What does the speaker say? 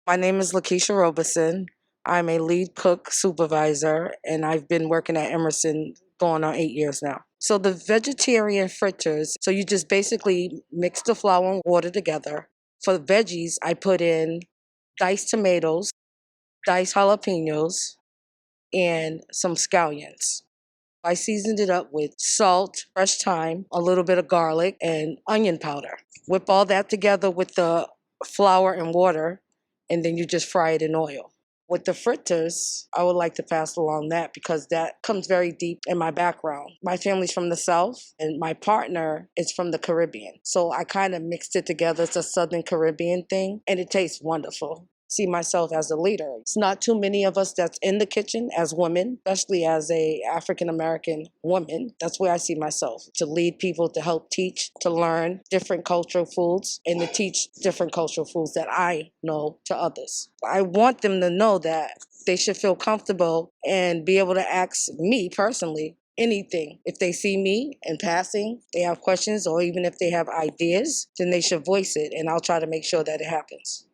My name is Lekisha Roberson. I'm a lead cook supervisor, and I've been working at Emerson going on 8 years now. So the vegetarian fritters, so you just basically mix the flour and water together. For the veggies, I put in diced tomatoes, diced jalapenos, and some scallions. I seasoned it up with salt, fresh thyme, a little bit of garlic, and onion powder. Whip all that together with the flour and water, and then you just fry it in oil. With the fritters, I would like to pass along that because that comes very deep in my background. My family's from the South, and my partner is from the Caribbean. So I kind of mixed it together. It's a Southern Caribbean thing, and it tastes wonderful. See myself as a leader. It's not too many of us that's in the kitchen as women, especially as a African American woman. That's where I see myself, to lead people, to help teach, to learn different cultural foods, and to teach different cultural foods that I know to others. I want them to know that they should feel comfortable and be able to ask me personally anything. If they see me in passing, they have questions, or even if they have ideas, then they should voice it, and I'll try to make sure that it happens.